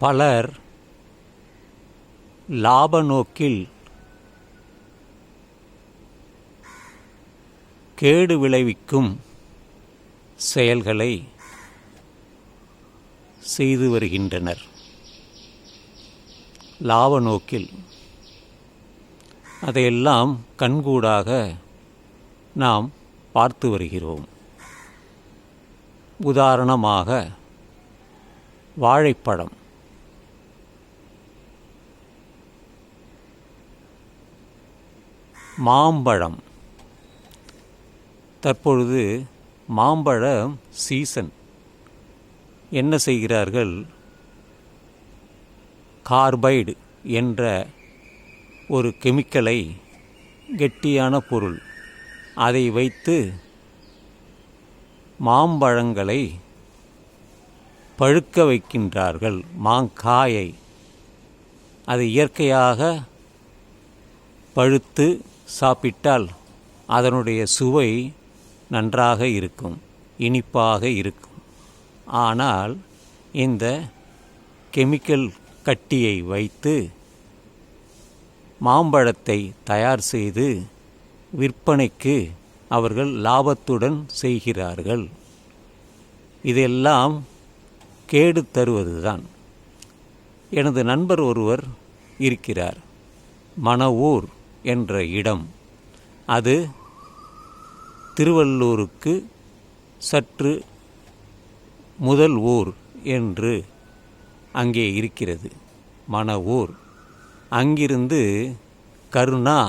பலர் லாப நோக்கில் கேடு விளைவிக்கும் செயல்களை செய்து வருகின்றனர். லாப நோக்கில் அதையெல்லாம் கண்கூடாக நாம் பார்த்து வருகிறோம். உதாரணமாக வாழைப்பழம். மாம்பழம். தற்பொழுது மாம்பழம் சீசன். என்ன செய்கிறார்கள்? கார்பைடு என்ற ஒரு கெமிக்கலை, கெட்டியான பொருள், அதை வைத்து மாம்பழங்களை பழுக்க வைக்கின்றார்கள். மாங்காயை அது இயற்கையாக பழுத்து சாப்பிட்டால் அதனுடைய சுவை நன்றாக இருக்கும், இனிப்பாக இருக்கும். ஆனால் இந்த கெமிக்கல் கட்டியை வைத்து மாம்பழத்தை தயார் செய்து விற்பனைக்கு அவர்கள் லாபத்துடன் செய்கிறார்கள். இதெல்லாம் கேடு தருவதுதான். எனது நண்பர் ஒருவர் இருக்கிறார். மணவூர் என்ற இடம். அது திருவள்ளூருக்கு சற்று முதல் ஊர் என்று அங்கே இருக்கிறது, மணவூர். அங்கிருந்து கருணா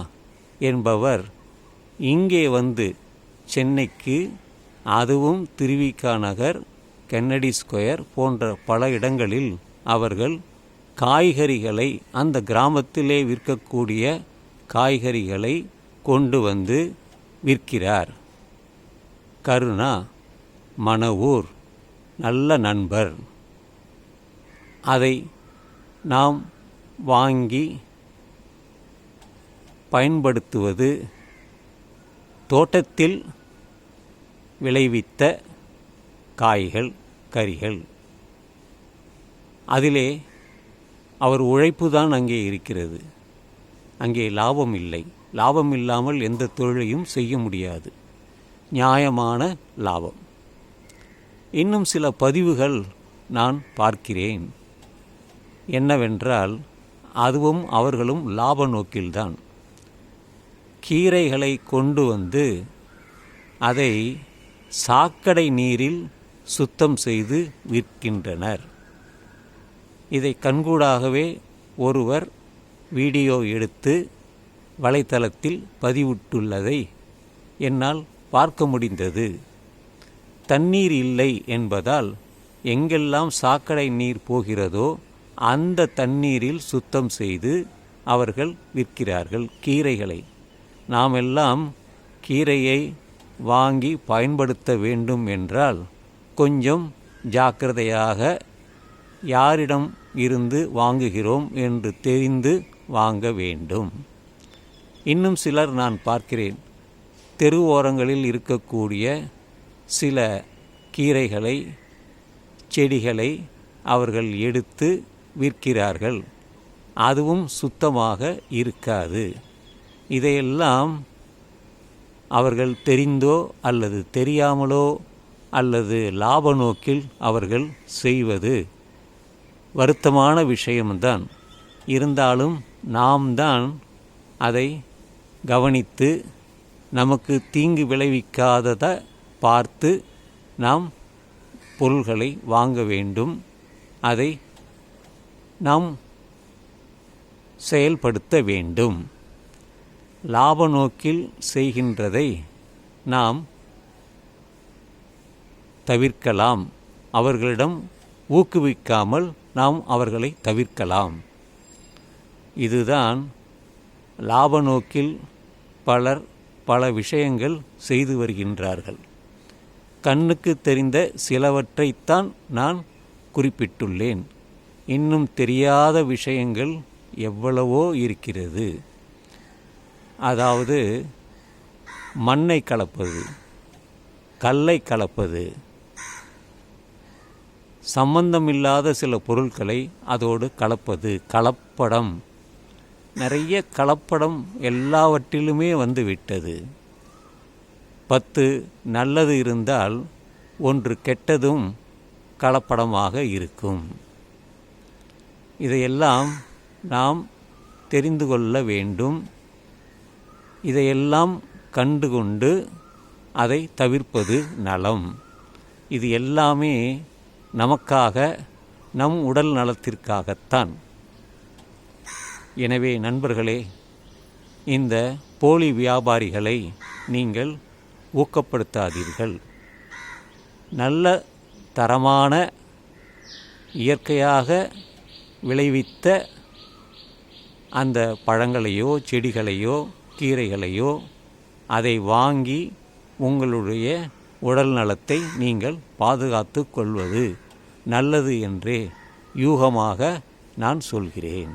என்பவர் இங்கே வந்து சென்னைக்கு, அதுவும் திருவிக நகர், கென்னடி ஸ்கொயர் போன்ற பல இடங்களில் அவர்கள் காய்கறிகளை, அந்த கிராமத்திலே விற்கக்கூடிய காய்கறிகளை கொண்டு வந்து விற்கிறார். கருணா மணவூர் நல்ல நண்பர். அதை நாம் வாங்கி பயன்படுத்துவது தோட்டத்தில் விளைவித்த காய்கள், கறிகள். அதிலே அவர் உழைப்பு தான் அங்கே இருக்கிறது. அங்கே லாபம் இல்லை. லாபம் இல்லாமல் எந்த தொழிலையும் செய்ய முடியாது. நியாயமான லாபம். இன்னும் சில பதிவுகள் நான் பார்க்கிறேன். என்னவென்றால், அதுவும் அவர்களும் லாப நோக்கில்தான். கீரைகளை கொண்டு வந்து அதை சாக்கடை நீரில் சுத்தம் செய்து விற்கின்றனர். இதை கண்கூடாகவே ஒருவர் வீடியோ எடுத்து வலைத்தளத்தில் பதிவிட்டுள்ளதை என்னால் பார்க்க முடிந்தது. தண்ணீர் இல்லை என்பதால் எங்கெல்லாம் சாக்கடை நீர் போகிறதோ அந்த தண்ணீரில் சுத்தம் செய்து அவர்கள் விற்கிறார்கள் கீரைகளை. நாம் எல்லாம் கீரையை வாங்கி பயன்படுத்த வேண்டும் என்றால் கொஞ்சம் ஜாக்கிரதையாக யாரிடம் இருந்து வாங்குகிறோம் என்று தெரிந்து வாங்க வேண்டும். இன்னும் சிலர் நான் பார்க்கிறேன், தெரு ஓரங்களில் இருக்கக்கூடிய சில கீரைகளை, செடிகளை அவர்கள் எடுத்து விற்கிறார்கள். அதுவும் சுத்தமாக இருக்காது. இதையெல்லாம் அவர்கள் தெரிந்தோ அல்லது தெரியாமலோ அல்லது லாப நோக்கில் அவர்கள் செய்வது வருத்தமான விஷயம்தான். இருந்தாலும் நாம் தான் அதை கவனித்து நமக்கு தீங்கு விளைவிக்காததை பார்த்து நாம் பொருள்களை வாங்க வேண்டும். அதை நாம் செயல்படுத்த வேண்டும். லாப நோக்கில் செய்கின்றதை நாம் தவிர்க்கலாம். அவர்களிடம் ஊக்குவிக்காமல் நாம் அவர்களை தவிர்க்கலாம். இதுதான் லாப நோக்கில் பலர் பல விஷயங்கள் செய்து வருகின்றார்கள். கண்ணுக்கு தெரிந்த சிலவற்றைத்தான் நான் குறிப்பிட்டுள்ளேன். இன்னும் தெரியாத விஷயங்கள் எவ்வளவோ இருக்கிறது. அதாவது மண்ணை கலப்பது, கல்லை கலப்பது, சம்பந்தமில்லாத சில பொருட்களை அதோடு கலப்பது கலப்படம். நிறைய கலப்படம் எல்லாவற்றிலுமே வந்து விட்டது. 10 நல்லது இருந்தால் 1 கெட்டதும் கலப்படமாக இருக்கும். இதையெல்லாம் நாம் தெரிந்து கொள்ள வேண்டும். இதையெல்லாம் கண்டுகொண்டு அதை தவிர்ப்பது நலம். இது எல்லாமே நமக்காக, நம் உடல் நலத்திற்காகத்தான். எனவே நண்பர்களே, இந்த போலி வியாபாரிகளை நீங்கள் ஊக்கப்படுத்தாதீர்கள். நல்ல தரமான இயற்கையாக விளைவித்த அந்த பழங்களையோ செடிகளையோ கீரைகளையோ அதை வாங்கி உங்களுடைய உடல் நலத்தை நீங்கள் பாதுகாத்து கொள்வது நல்லது என்றே யூகமாக நான் சொல்கிறேன்.